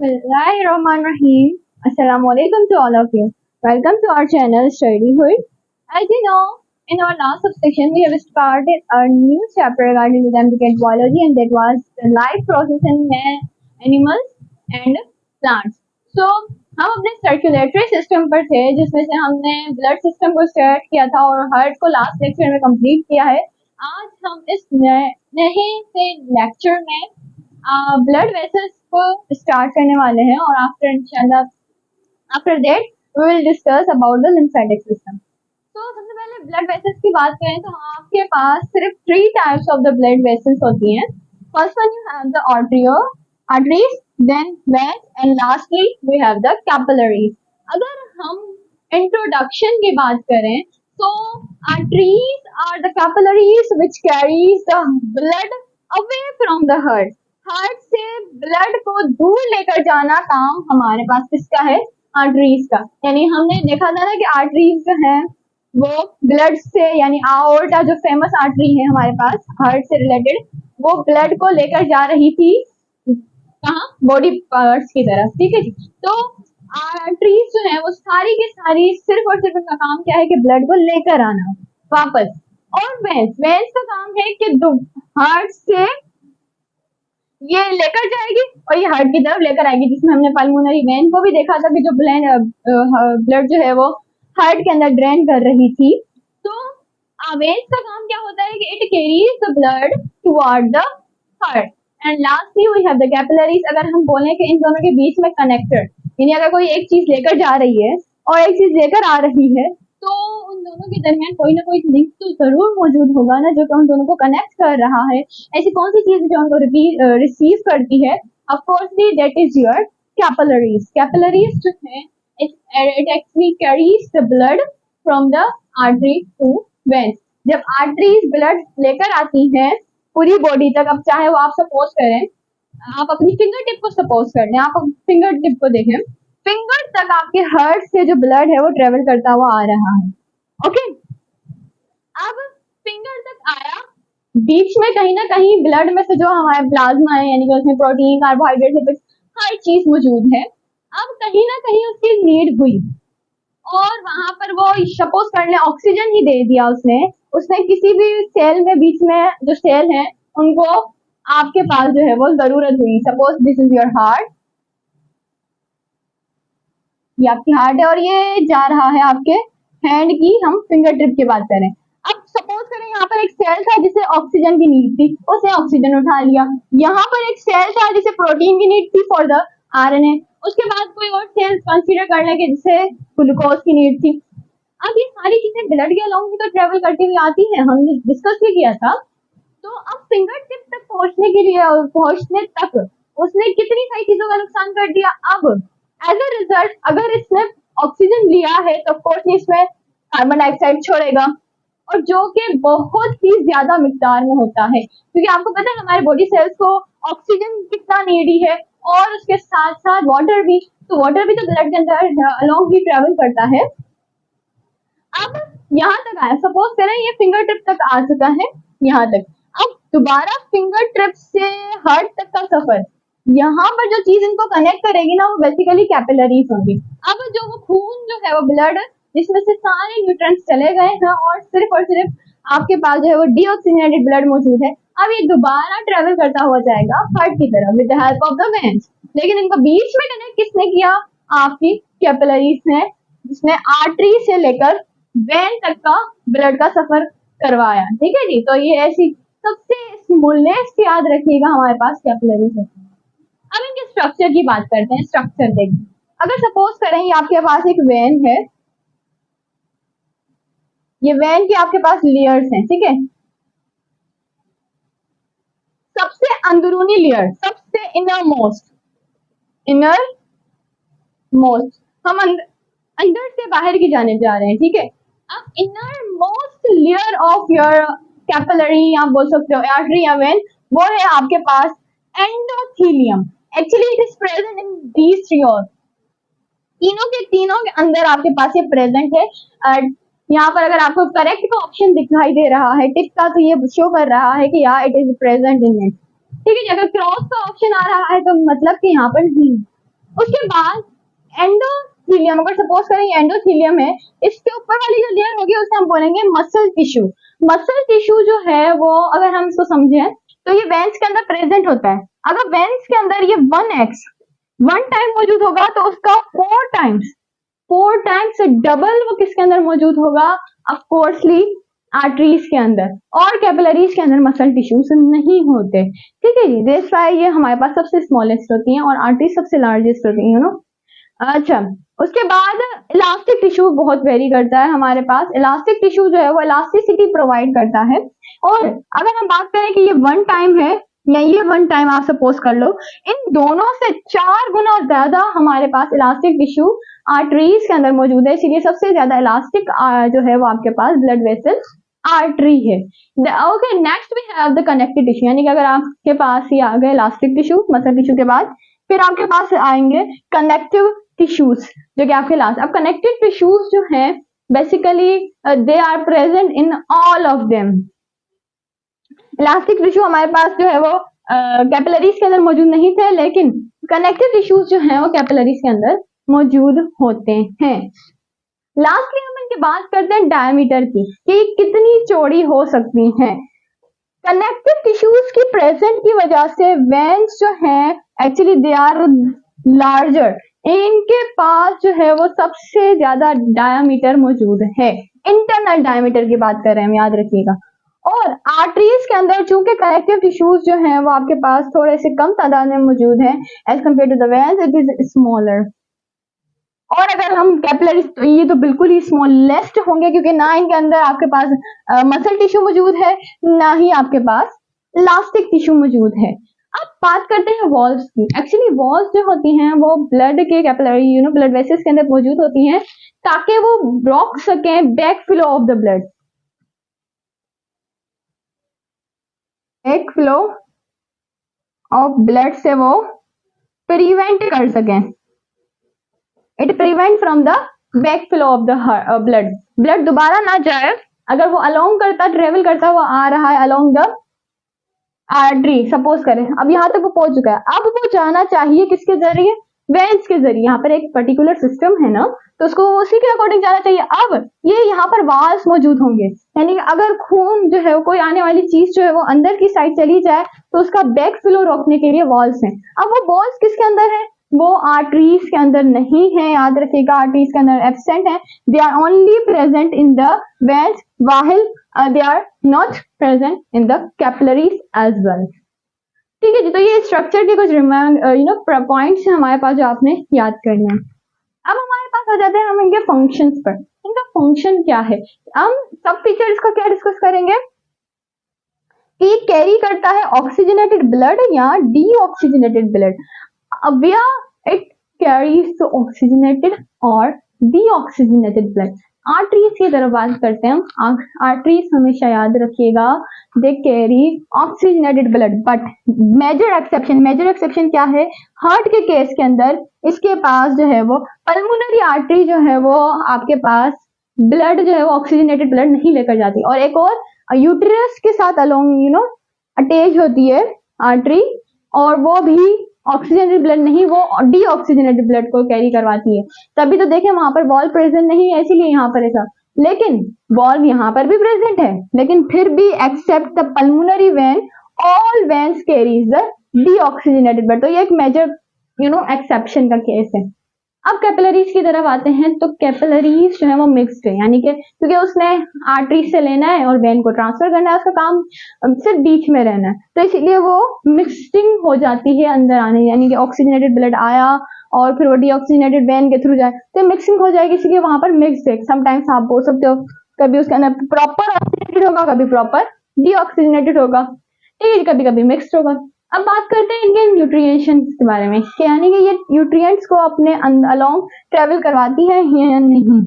Bismillahirrahmanirrahim. Assalamu alaikum to all of you. Welcome to our channel Studyhood. As you know, in our last section we have started a new chapter regarding the empirical biology, and that was the life process in animals and plants. So हम अपने circulatory system पर थे, जिसमें से हमने blood system को start किया था और हार्ट को लास्ट लेक्चर में कंप्लीट किया है। आज हम इस नए से लेक्चर में ब्लड वेसल्स को स्टार्ट करने वाले हैं, और after that we will discuss about the lymphatic system. तो सबसे पहले ब्लड वेसल्स की बात करें तो आपके पास सिर्फ 3 types of the blood vessels होती हैं। First one you have the arteries, then veins, and lastly we have the capillaries. अगर हम इंट्रोडक्शन की बात करें तो arteries are the capillaries which carries the blood away from the heart से blood को दूर लेकर जाना काम हमारे पास किसका है? आर्टरीज का। यानी हमने देखा था ना कि आर्टरीज जो है वो ब्लड से, यानी आओर्टा जो फेमस आर्टरी है हमारे पास हार्ट से रिलेटेड, वो ब्लड को लेकर जा रही थी कहाँ? बॉडी पार्ट्स की तरफ। ठीक है जी। तो आर्टरीज जो है वो सारी की सारी सिर्फ और सिर्फ उनका काम क्या है कि ब्लड को लेकर आना वापस। और वेन्स का काम है कि हार्ट से ये लेकर जाएगी और ये हार्ट की तरफ लेकर आएगी, जिसमें हमने पल्मोनरी वेन को भी देखा था कि जो ब्लड जो है वो हार्ट के अंदर ड्रेन कर रही थी। तो वेन्स का काम क्या होता है कि it carries the blood toward the heart. And lastly we have the capillaries. अगर हम बोले कि इन दोनों के बीच में कनेक्टर, यानी अगर कोई एक चीज लेकर जा रही है और एक चीज लेकर आ रही है, तो उन दोनों के दरमियान कोई ना कोई लिंक तो जरूर मौजूद होगा ना, जो कि उन दोनों को कनेक्ट कर रहा है। ऐसी कौन सी चीज जो उनको रिसीव करती है? Of coursely that is your capillaries. Capillaries जो है it actually carries the blood from the artery to veins. जब आर्टरीज ब्लड लेकर आती हैं पूरी बॉडी तक, अब चाहे वो आप सपोज करें, आप अपनी फिंगर टिप को सपोज कर लें, आप फिंगर टिप को देखें, फिंगर तक आपके हार्ट से जो ब्लड है वो ट्रेवल करता हुआ आ रहा है। ओके, अब फिंगर तक आया, बीच में कहीं ना कहीं ब्लड में से जो हमारे प्लाज्मा है, यानी कि उसमें प्रोटीन, कार्बोहाइड्रेट, लिपिड, हर चीज मौजूद है। अब कहीं ना कहीं उसकी नीड हुई और वहां पर वो सपोज कर ले ऑक्सीजन ही दे दिया उसने किसी भी सेल में, बीच में जो सेल है उनको आपके पास जो है वो जरूरत हुई। Suppose this is your heart, ये आपकी हार्ट है और ये जा रहा है आपके हैंड की, हम फिंगर टिप की बात करें। अब सपोज करें यहाँ पर एक सेल था जिसे ऑक्सीजन की नीड थी, उसने ऑक्सीजन उठा लिया। यहाँ पर एक सेल था जिसे प्रोटीन की नीड थी फॉर द आरएनए। उसके बाद कोई और सेल कंसीडर कर ले कि जिसे ग्लूकोज की नीड थी। अब ये सारी चीजें ब्लड के अलोंग भी तो ट्रेवल करती हुई आती हैं, हमने डिस्कस भी किया था। तो अब फिंगर टिप तक पहुंचने तक उसने कितनी सारी चीजों का नुकसान कर दिया। अब एज ए रिजल्ट अगर इसने ऑक्सीजन लिया है तो ऑफकोर्स इसमें कार्बन डाइऑक्साइड छोड़ेगा, और जो कि बहुत ही ज्यादा मिकदार में होता है, क्योंकि आपको पता है हमारे बॉडी सेल्स को ऑक्सीजन कितना नीडी है, और उसके साथ साथ वाटर भी। तो वाटर भी तो ब्लड के अंदर अलोंग ही ट्रेवल करता है। अब यहाँ तक आया, सपोज करें ये फिंगर टिप तक आ चुका है यहाँ तक। अब दोबारा फिंगर टिप से हार्ट तक का सफर, यहाँ पर जो चीज इनको कनेक्ट करेगी ना वो बेसिकली कैपिलरीज होंगी। अब जो वो खून जो है वो ब्लड जिसमें से सारे न्यूट्रिएंट्स चले गए हैं और सिर्फ आपके पास जो है वो डीऑक्सीजनेटेड ब्लड मौजूद है। अब ये दोबारा ट्रेवल करता हुआ जाएगा हार्ट की तरफ with the help of the veins. लेकिन इनको बीच में कनेक्ट किसने किया? आपकी कैपिलरीज ने, जिसने आर्टरी से लेकर वेन तक का ब्लड का सफर करवाया। ठीक है जी। तो ये ऐसी सबसे स्मॉलेस्ट याद रखिएगा हमारे पास कैपिलरीज है। अब इनके स्ट्रक्चर की बात करते हैं। स्ट्रक्चर देखिए, अगर सपोज करें ये आपके पास एक वेन है, ये वेन के आपके पास लेयर्स हैं। ठीक है, सबसे अंदरूनी लेयर, सबसे इनर मोस्ट हम अंदर से बाहर की जाने जा रहे हैं। ठीक है, अब inner most layer of your capillary, आप बोल सकते हो आर्टरी या वेन, वो है आपके पास endothelium. Actually it is present in these three all, तीनों के अंदर आपके पास ये प्रेजेंट है। यहाँ पर अगर आपको करेक्ट का ऑप्शन दिखाई दे रहा है टिप का, तो ये शो कर रहा है कि यार it is present in it. ठीक है, अगर क्रॉस का ऑप्शन आ रहा है तो मतलब कि यहाँ पर नहीं। उसके बाद एंडोथीलियम, अगर सपोज करें एंडोथीलियम है, इसके ऊपर वाली जो लेयर होगी उसे हम बोलेंगे मसल टिश्यू। मसल टिश्यू जो है वो अगर हम इसको समझें तो ये वेंस के अंदर प्रेजेंट होता है। अगर वेंस के अंदर ये 1x वन टाइम मौजूद होगा तो उसका 4 टाइम्स डबल वो किसके अंदर मौजूद होगा, ऑफकोर्सली आर्टरीज के अंदर, और कैपिलरीज के अंदर मसल टिश्यूज नहीं होते। ठीक है जी, दिस वाई ये हमारे पास सबसे स्मॉलेस्ट होती हैं और आर्टरीज सबसे लार्जेस्ट होती है, अच्छा, उसके बाद इलास्टिक टिश्यू बहुत वेरी करता है हमारे पास। इलास्टिक टिश्यू जो है वो इलास्टिसिटी प्रोवाइड करता है। और अगर हम बात करें कि ये 1 टाइम है या ये 1 टाइम, आप सपोज कर लो, इन दोनों से 4 गुना ज्यादा हमारे पास इलास्टिक टिश्यू आर्टरीज के अंदर मौजूद है, इसीलिए सबसे ज्यादा इलास्टिक जो है वो आपके पास ब्लड वेसल आर्टरी है। Okay, next we have the connective tissue, यानी कि अगर आपके पास ये आ गए इलास्टिक टिश्यू मसल टिश्यू के बाद, फिर आपके पास आएंगे कनेक्टिव टिश्यूज, जो कि आपके लास्ट। अब कनेक्टिव टिश्यूज जो हैं basically they are present in all of them. Elastic tissue हमारे पास जो है वो कैपिलरीज के अंदर मौजूद नहीं थे, लेकिन कनेक्टिव टिश्यूज जो है वो कैपिलरीज के अंदर मौजूद होते हैं। लास्टली हम इनकी बात करते हैं डायमीटर की, कि कितनी चौड़ी हो सकती हैं। कनेक्टिव टिश्यूज की प्रेजेंट की वजह से वेन्स जो हैं एक्चुअली दे आर लार्जर, इनके पास जो है वो सबसे ज्यादा डायमीटर मौजूद है। इंटरनल डायमीटर की बात कर रहे हैं हम, याद रखिएगा। और आर्टरीज के अंदर चूंकि कनेक्टिव टिश्यूज जो हैं वो आपके पास थोड़े से कम तादाद में मौजूद हैं as compare to the veins, it is smaller. और अगर हम कैपिलरीज, तो ये तो बिल्कुल ही स्मॉलेस्ट होंगे, क्योंकि ना इनके अंदर आपके पास मसल टिश्यू मौजूद है, ना ही आपके पास इलास्टिक टिश्यू मौजूद है। अब बात करते हैं वॉल्स की। एक्चुअली वॉल्स जो होती हैं वो ब्लड के कैपिलरी ब्लड वेसल्स के अंदर मौजूद होती हैं, ताकि वो रोक सकें back flow of the blood, back flow of blood से वो प्रिवेंट कर सकें। It prevent from the back flow of the blood, blood दोबारा ना जाए। अगर वो अलोंग करता, ट्रेवल करता, वो आ रहा है अलोंग द आर्टरी, सपोज करें अब यहाँ तक वो पहुंच चुका है, अब वो जाना चाहिए किसके जरिए, वेन्स के जरिए। यहाँ पर एक पर्टिकुलर सिस्टम है ना, तो उसको उसी के अकॉर्डिंग जाना चाहिए। अब ये यहाँ पर वाल्स मौजूद होंगे, यानी अगर खून जो है कोई आने वाली चीज जो है वो अंदर की साइड चली जाए तो उसका बैक फ्लो रोकने के लिए वॉल्स हैं। अब वो वॉल्स किसके अंदर है, वो आर्टरीज के अंदर नहीं है, याद रखिएगा, आर्टरीज के अंदर एब्सेंट है। They are only present in the veins, while they are not present in the capillaries as well। ठीक है जी, तो ये स्ट्रक्चर के कुछ पॉइंट्स हैं हमारे पास जो आपने याद करने हैं। अब हमारे पास आ जाते हैं हम इनके फंक्शंस पर। इनका फंक्शन क्या है, हम सब फीचर्स का क्या डिस्कस करेंगे, कि ये कैरी करता है ऑक्सीजनेटेड ब्लड या deoxygenated blood. via it carries the oxygenated or deoxygenated blood। Arteries की तरफ बात करते हैं हम। आर्टरीज हमेशा याद रखिएगा, they carry oxygenated blood, but major exception क्या है, हार्ट के केस के अंदर इसके पास जो है वो पल्मोनरी आर्टरी जो है वो आपके पास ब्लड जो है वो ऑक्सीजनेटेड ब्लड नहीं लेकर जाती। और एक और यूटेरस के साथ अलोंग अटैच होती है आर्टरी, और वो भी ऑक्सीजनेटेड ब्लड नहीं, वो डीऑक्सीजनेटेड ब्लड को कैरी करवाती है। तभी तो देखें वहां पर वॉल्व प्रेजेंट नहीं है, इसीलिए यहाँ पर ऐसा, लेकिन वॉल्व यहाँ पर भी प्रेजेंट है, लेकिन फिर भी except the pulmonary vein, all veins carries the deoxygenated blood. तो ये एक मेजर एक्सेप्शन का केस है। अब कैपिलरीज की तरफ आते हैं, तो कैपिलरीज जो है वो मिक्स्ड है, यानी कि क्योंकि उसने आर्टरी से लेना है और वेन को ट्रांसफर करना है, उसका काम सिर्फ बीच में रहना है, तो इसलिए वो मिक्सिंग हो जाती है अंदर आने, यानी कि ऑक्सीजनेटेड ब्लड आया और फिर वो डीऑक्सीजनेटेड वेन के थ्रू जाए तो मिक्सिंग हो जाएगी, इसलिए वहां पर मिक्स्ड है। समटाइम्स आप बोल सकते हो कभी उसके अंदर प्रॉपर ऑक्सीजनेटेड होगा, कभी प्रॉपर डीऑक्सीजनेटेड होगा, ठीक है, कभी कभी मिक्स्ड होगा। अब बात करते हैं इनके न्यूट्रिएशन के बारे में, कि यानी कि ये न्यूट्रिएंट्स को अपने अलोंग ट्रेवल करवाती है या नहीं।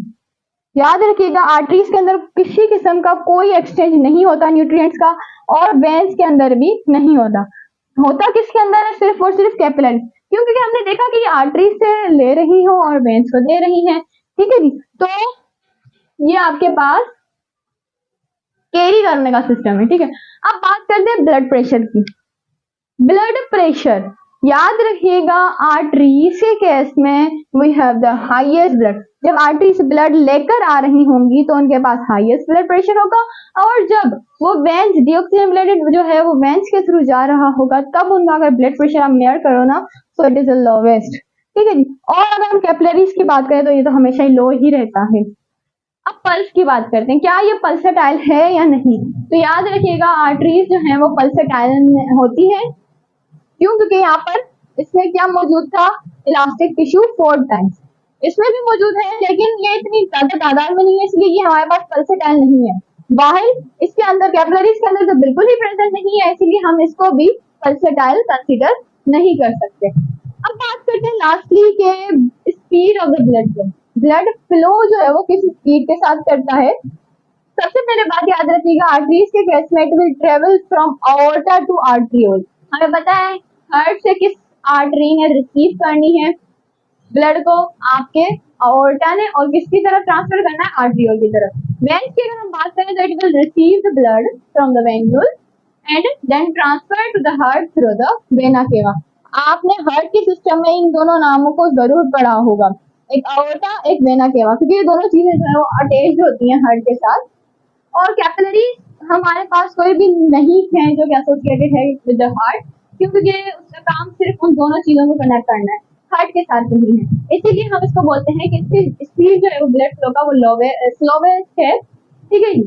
याद रखिएगा, आर्टरीज के अंदर किसी किस्म का कोई एक्सचेंज नहीं होता न्यूट्रिएंट्स का, और वेन्स के अंदर भी नहीं होता। होता किसके अंदर है, सिर्फ और सिर्फ कैपिलरी, क्योंकि हमने देखा कि ये आर्टरीज से ले रही हो और वेन्स को दे रही है, ठीक है जी। तो ये आपके पास कैरी करने का सिस्टम है, ठीक है। अब बात करते हैं ब्लड प्रेशर की। ब्लड प्रेशर याद रखिएगा आर्टरीज के केस में we have the highest blood. जब आर्टरी से ब्लड लेकर आ रही होंगी तो उनके पास हाईएस्ट ब्लड प्रेशर होगा, और जब वो वेंस डीऑक्सीजन ब्लड जो है वो वेंस के थ्रू जा रहा होगा तब उनका अगर ब्लड प्रेशर आप मेजर करो ना तो इट इज द लोवेस्ट। ठीक है जी। और अगर हम कैपिलरीज की बात करें तो ये तो हमेशा ही लो ही रहता है। अब पल्स की बात करते हैं, क्या ये पल्सेटाइल है या नहीं। तो याद रखिएगा आर्टरीज जो है वो पल्सेटाइल होती है। क्यों? क्योंकि यहाँ पर इसमें क्या मौजूद था, इलास्टिक टिश्यू 4 टाइम्स इसमें भी मौजूद है, लेकिन ये इतनी ज्यादा तादाद में नहीं है, इसलिए ये हमारे पास पल्सेटाइल नहीं है। बाहर इसके अंदर कैपिलरीज के अंदर तो बिल्कुल ही प्रेजेंट नहीं है, इसीलिए हम इसको भी पल्सेटाइल कंसीडर नहीं कर सकते। अब बात करते हैं लास्टली के speed of the blood flow. Blood flow जो है वो किस स्पीड के साथ करता है। सबसे पहले बात याद रखिएगा आर्टरीज के केस में it will travel from aorta to arteriole. हमें पता है हार्ट से किस आर्टरी ने रिसीव करनी है ब्लड को, आपके aorta ने, और किसकी तरफ ट्रांसफर करना है, आर्ट्रियोल की तरफ। वेन्स की अगर हम बात करें तो it will receive the blood from the venule and then transfer to the heart through the vena cava. आपने हार्ट के सिस्टम में इन दोनों नामों को जरूर पढ़ा होगा, एक aorta एक वेना केवा, क्योंकि ये दोनों चीजें जो है वो अटैच्ड होती हैं हार्ट के साथ। और कैपिलरी हमारे पास कोई भी नहीं है जो कि एसोसिएटेड है विद द हार्ट, क्योंकि उसका काम सिर्फ उन दोनों चीजों को कनेक्ट करना है, हार्ट के साथ नहीं है। इसीलिए हम इसको बोलते हैं कि इसकी स्पीड जो है वो ब्लड फ्लो का वो स्लोवेस्ट है। ठीक है जी।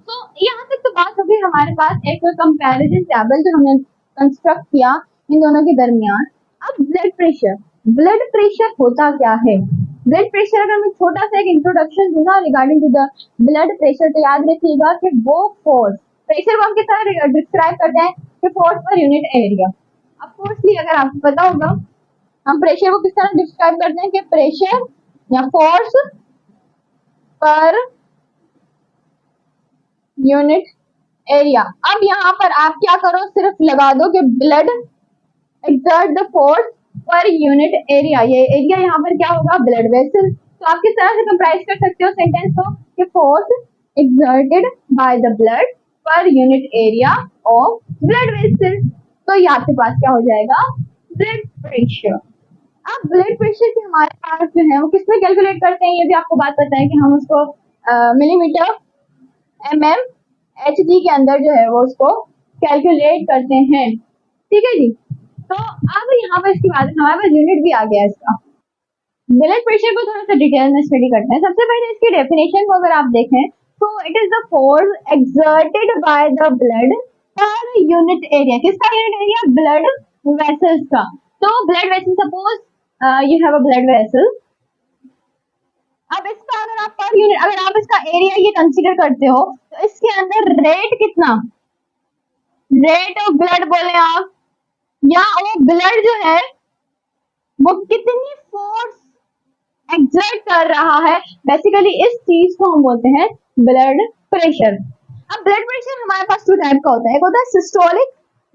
तो यहाँ तक तो बात हो गई हमारे पास एक कंपैरिजन टेबल जो हमने कंस्ट्रक्ट किया इन दोनों के दरमियान। अब ब्लड प्रेशर होता क्या है। ब्लड प्रेशर अगर मैं छोटा सा एक इंट्रोडक्शन दूंगा regarding to the blood pressure तो याद रखिएगा कि वो फोर्स, प्रेशर को हम किस तरह डिस्क्राइब करते हैं कि फोर्स पर यूनिट एरिया। अब फोर्सली अगर आपको पता होगा हम प्रेशर को किस तरह डिस्क्राइब करते हैं कि प्रेशर या फोर्स पर यूनिट एरिया। अब यहाँ पर आप क्या करो, सिर्फ लगा दो कि blood exert the force per unit area. ये एरिया यहाँ पर क्या होगा, ब्लड वेसल। तो आप किस तरह से कंप्राइज कर सकते हो सेंटेंस को कि force exerted by the blood per unit area of blood vessel. तो ये आपके पास क्या हो जाएगा, ब्लड प्रेशर। अब ब्लड प्रेशर की हमारे पास जो है वो किसमें कैलकुलेट करते हैं, ये भी आपको बात पता है कि हम उसको मिलीमीटर mm hg के अंदर जो है वो उसको कैलकुलेट करते हैं। ठीक है जी। तो अब यहाँ पर इसकी बात हमारे पास यूनिट भी आ गया इसका। ब्लड प्रेशर को थोड़ा सा डिटेल में स्टडी करते हैं। सबसे पहले इसकी डेफिनेशन को अगर आप देखें तो it is the force exerted by the blood per unit area. किसका यूनिट एरिया, ब्लड वेसल्स का। तो blood vessel, suppose you have a blood vessel. अब इसका अगर आप पर यूनिट, अगर आप इसका एरिया ये कंसीडर करते हो तो इसके अंदर रेट कितना, रेट ऑफ ब्लड बोले आप, या वो ब्लड जो है वो कितनी फोर्स एक्सर्ट कर रहा है, बेसिकली इस चीज को हम बोलते हैं ब्लड प्रेशर। अब ब्लड प्रेशर हमारे पास 2 टाइप का होता है, एक होता है सिस्टोलिक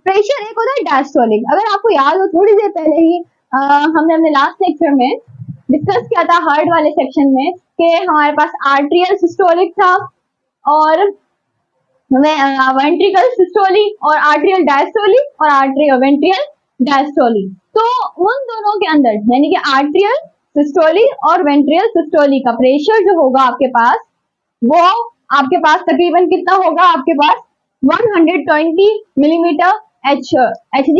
प्रेशर, एक होता है डायस्टोलिक। अगर आपको याद हो थोड़ी देर पहले ही हमने अपने लास्ट लेक्चर में डिस्कस किया था हार्ट वाले सेक्शन में कि हमारे पास आर्ट्रियल सिस्टोलिक था और वेंट्रिकल सिस्टोली और आर्ट्रियल डायस्टोली और आर्ट्रियल वेंट्रियल डायस्टोली। तो उन दोनों के अंदर यानी कि आर्ट्रियल सिस्टोली और वेंट्रियल सिस्टोली का प्रेशर जो होगा आपके पास, वो आपके पास तकरीबन कितना होगा, आपके पास 120 मिलीमीटर Hg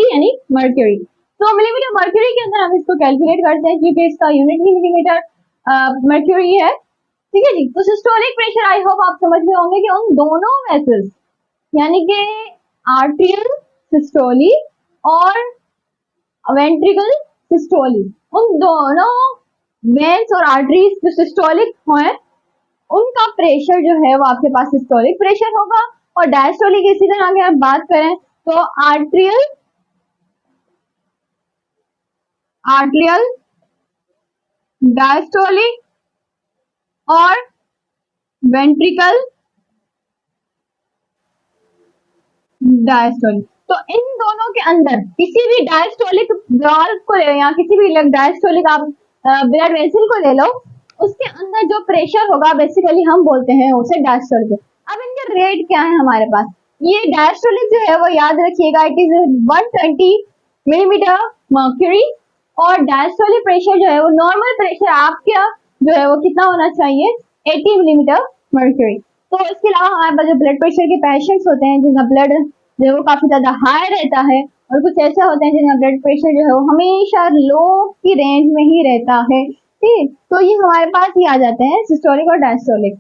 यानी मर्क्यूरी। तो मिलीमीटर मर्क्यूरी के अंदर हम इसको कैलकुलेट करते हैं क्योंकि इसका यूनिट ही मिलीमीटर मर्क्यूरी है। ठीक है जी। तो सिस्टोलिक प्रेशर आई होप आप समझ में होंगे कि उन दोनों वेसल्स यानी कि आर्ट्रियल सिस्टोली और वेंट्रिकल सिस्टोली, उन दोनों वेन्स और आर्टरीज जो सिस्टोलिक हैं उनका प्रेशर जो है वो आपके पास सिस्टोलिक प्रेशर होगा। और डायस्टोलिक इसी तरह अगर आप बात करें तो आर्ट्रियल डायस्टोलिक और वेंट्रिकल डायस्टोलिक। तो इन दोनों के अंदर किसी भी डायस्टोलिक वाल्व को ले या किसी भी डायस्टोलिक आप ब्लड वेसल को ले लो, उसके अंदर जो प्रेशर होगा बेसिकली हम बोलते हैं उसे डायस्टोलिक। अब इनके रेट क्या है हमारे पास, ये डायस्टोलिक जो है वो याद रखिएगा इट इज 120 मिलीमीटर मर्क्यूरी, और डायस्टोलिक प्रेशर जो है वो नॉर्मल प्रेशर आपका जो है वो कितना होना चाहिए, 80 मिलीमीटर मर्क्यूरी। तो इसके अलावा हमारे पास जो ब्लड प्रेशर के पेशेंट्स होते हैं जिनका ब्लड जो है वो काफी ज्यादा हाई रहता है, और कुछ ऐसे होते हैं जिनका ब्लड प्रेशर जो है वो हमेशा लो की रेंज में ही रहता है। ठीक, तो ये हमारे पास ही आ जाते हैं सिस्टोलिक और डायस्टोलिक।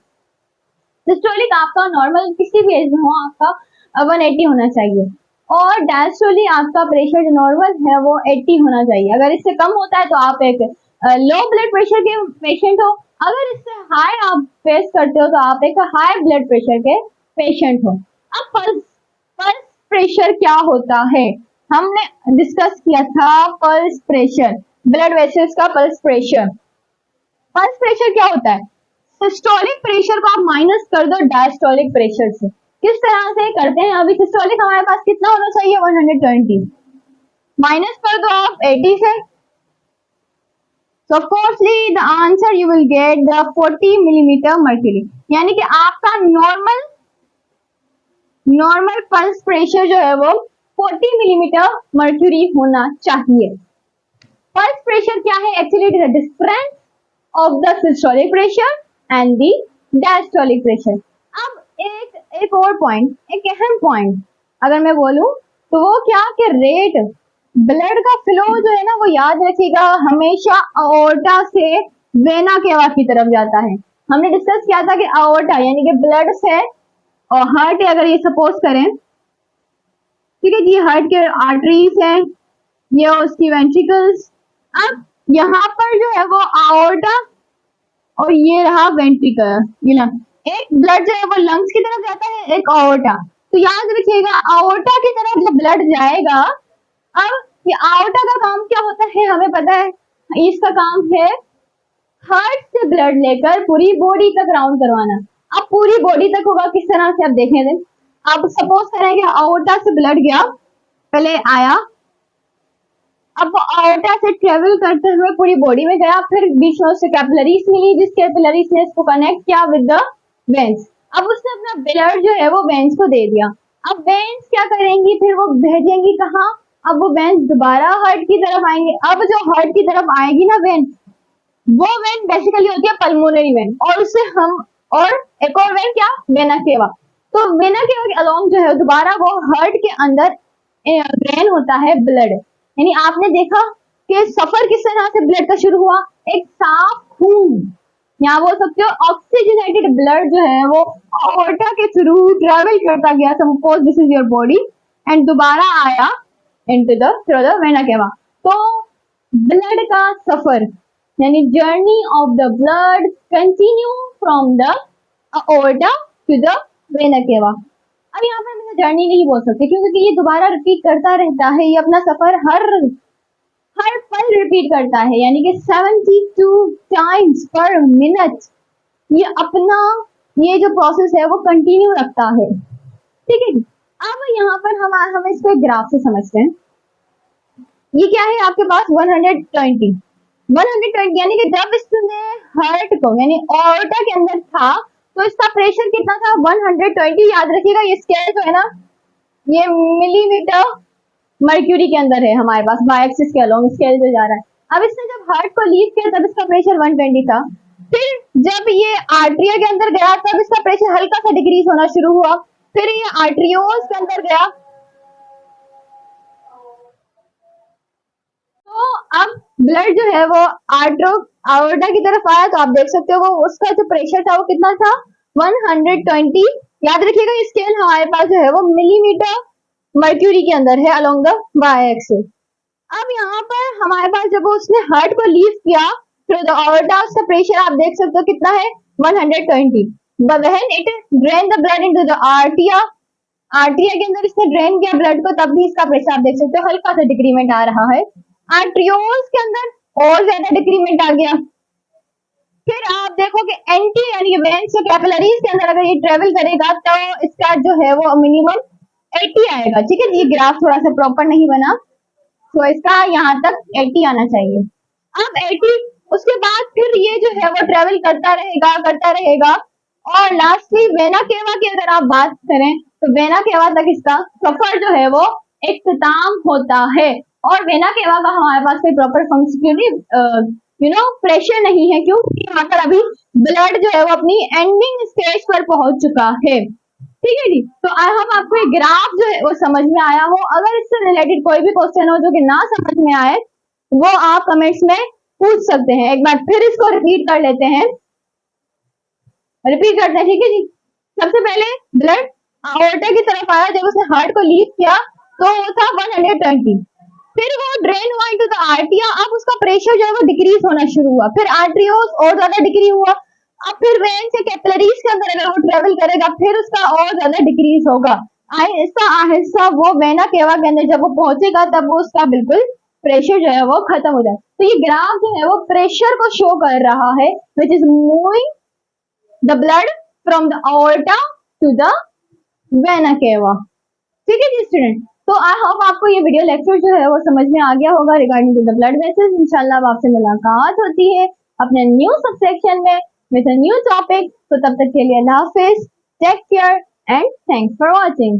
सिस्टोलिक आपका नॉर्मल किसी भी एज में हो आपका 180 होना चाहिए, और डायस्टोलिक आपका प्रेशर जो नॉर्मल है वो 80 होना चाहिए। अगर इससे कम होता है तो आप एक लो ब्लड प्रेशर के पेशेंट हो, अगर इससे हाई आप फेस करते हो तो आप एक हाई ब्लड प्रेशर के पेशेंट हो। अब पल्स पल्स प्रेशर क्या होता है, हमने डिस्कस किया था पल्स प्रेशर, ब्लड वेसल्स का पल्स प्रेशर। पल्स प्रेशर क्या होता है, सिस्टोलिक प्रेशर को आप माइनस कर दो डायस्टोलिक प्रेशर से। किस तरह से करते हैं, अभी सिस्टोलिक हमारे पास कितना होना चाहिए 120, माइनस कर दो आप 80 से, so firstly the answer you will get the 40 millimeter mercury, यानी कि आपका नॉर्मल पल्स प्रेशर जो है वो 40 मिलीमीटर मर्क्यूरी होना चाहिए। पल्स प्रेशर क्या है, actually it is the difference of the systolic pressure and the diastolic pressure. अब एक और पॉइंट, एक अहम पॉइंट अगर मैं बोलूं तो वो क्या कि रेट ब्लड का फ्लो जो है ना वो याद रखिएगा हमेशा अओर्टा से वेना केवा की तरफ जाता है। हमने डिस्कस किया था कि अओर्टा यानी कि ब्लड से और हार्ट अगर ये सपोज करें, ठीक है जी, हार्ट के आर्टरीज हैं, ये उसकी वेंट्रिकल्स। अब यहाँ पर जो है वो अओर्टा और ये रहा वेंट्रिकल, ये ना एक ब्लड जो है वो लंग्स की तरफ जाता है, एक अओर्टा। तो याद रखिएगा अओर्टा की तरफ जब ब्लड जाएगा, अब ये अओर्टा का काम क्या होता है हमें पता है, इसका काम है हार्ट से ब्लड लेकर पूरी बॉडी तक राउंड करवाना। अब पूरी बॉडी तक होगा किस तरह से, आप देखें दें, अब सपोज करें कि अओर्टा से ब्लड गया, पहले आया, अब वो अओर्टा से ट्रेवल करते हुए पूरी बॉडी में गया, फिर बीच में उससे कैपिलरीज मिली, जिस कैपिलरीज ने इसको कनेक्ट किया विद द वेन्स। अब उसने अपना ब्लड जो है वो वेन्स को दे दिया। अब वेन्स क्या करेंगी, फिर वो भेजेंगी कहाँ, अब वो वेन्स दोबारा हार्ट की तरफ आएंगे। अब जो हार्ट की तरफ आएगी ना वेन, वो वेन बेसिकली होती है पल्मोनरी वेन, और उससे हम और एक और वेन क्या, वेना केवा। तो वेना केवा के अलोंग जो है दोबारा वो हार्ट के अंदर ड्रेन होता है ब्लड। यानी आपने देखा कि सफर किस तरह से ब्लड का शुरू हुआ, एक साफ खून, यहाँ बोल सकते हो ऑक्सीजनेटेड ब्लड जो है वो अओर्टा के थ्रू ट्रेवल करता गया, suppose this is your body, and दोबारा आया into the through the vena cava. तो ब्लड का सफर यानी journey of the blood continue from the aorta to the vena cava. अब यहाँ पर मैं जर्नी नहीं बोल सकती क्योंकि ये दोबारा रिपीट करता रहता है, ये अपना सफर हर पल रिपीट करता है, यानी कि 72 टाइम्स पर मिनट ये अपना ये जो प्रोसेस है वो कंटिन्यू रखता है। ठीक है, अब यहाँ पर हम इसको ग्राफ से समझते हैं। ये क्या है आपके पास 120 यानी कि जब इसने हार्ट को यानी ऑर्टा के अंदर था तो इसका प्रेशर कितना था 120। याद रखिएगा ये स्केल जो है ना ये मिलीमीटर मर्क्यूरी के अंदर है हमारे पास, बाय एक्सिस के अलोंग स्केल जो जा रहा है। अब इसने जब हार्ट को लीव किया तब इसका प्रेशर 120 था, फिर जब ये आर्टरिया के अंदर गया तब इसका प्रेशर हल्का सा डिक्रीज होना शुरू हुआ, फिर ये आर्टरियोल्स के अंदर गया, तो अब ब्लड जो है वो आर्टोटा की तरफ आया, तो आप देख सकते हो वो उसका जो प्रेशर था वो कितना था 120। याद रखिएगा ये स्केल हमारे पास जो है वो मिलीमीटर मर्क्यूरी के अंदर है अलोंग द वाई एक्सिस। अब यहाँ पर हमारे पास जब उसने हार्ट को लीव किया थ्रू द ऑर्टा, उसका प्रेशर आप देख सकते हो कितना है 120। But when it drain the blood into the आर्टिया के अंदर इसने ड्रेन किया ब्लड को, तब भी इसका प्रेशर आप देख सकते हो हल्का सा डिक्रीमेंट आ रहा है। आर्ट्रियोल्स के अंदर और ज्यादा डिक्रीमेंट आ गया। फिर आप देखो कि एंटी यानी वेन्स से कैपिलरीज के अंदर अगर ये ट्रेवल करेगा तो इसका जो है वो मिनिमम 80 आएगा। ठीक है, ये ग्राफ थोड़ा सा प्रॉपर नहीं बना, तो इसका यहाँ तक 80 आना चाहिए। अब 80 उसके बाद फिर ये जो है वो ट्रेवल करता रहेगा और लास्टली वेना केवा की अगर आप बात करें तो वेना केवा तक इसका सफर जो है वो इख्तिताम होता है। और वेना केवा का हमारे पास कोई प्रॉपर फंक्शनली प्रेशर नहीं है, क्योंकि यहाँ पर अभी ब्लड जो है वो अपनी एंडिंग स्टेज पर पहुंच चुका है। ठीक है जी, तो आई होप आपको ये ग्राफ जो है वो समझ में आया हो। अगर इससे रिलेटेड कोई भी क्वेश्चन हो जो कि ना समझ में आए, वो आप कमेंट्स में पूछ सकते हैं। एक बार फिर इसको रिपीट कर लेते हैं, रिपीट करते हैं, ठीक है जी। सबसे पहले ब्लड aorta की तरफ आया, जब उसने हार्ट को लीव किया तो वो था 120, फिर वो ड्रेन हुआ इनटू द आर्टिया। अब उसका प्रेशर जो है वो डिक्रीज होना शुरू हुआ, फिर आर्ट्रियोस और ज्यादा डिक्रीज हुआ, अब फिर वेन से कैपिलरीज के अंदर अगर वो ट्रेवल करेगा फिर उसका और ज्यादा डिक्रीज होगा। आहिस्ता आहिस्ता वो वेना केवा के अंदर जब वो पहुंचेगा तब वो उसका बिल्कुल प्रेशर जो है वो खत्म हो जाए। तो ये ग्राफ जो है वो प्रेशर को शो कर रहा है, which is moving the blood from the aorta to the vena cava. ठीक है जी स्टूडेंट, तो आई होप आपको ये वीडियो लेक्चर जो है वो समझ में आ गया होगा regarding to the blood vessels. इंशाल्लाह अब आपसे मुलाकात होती है अपने न्यू सबसेक्शन में विद अ न्यू टॉपिक। तो तब तक के लिए अल्लाह हाफिज, take care and thanks for watching.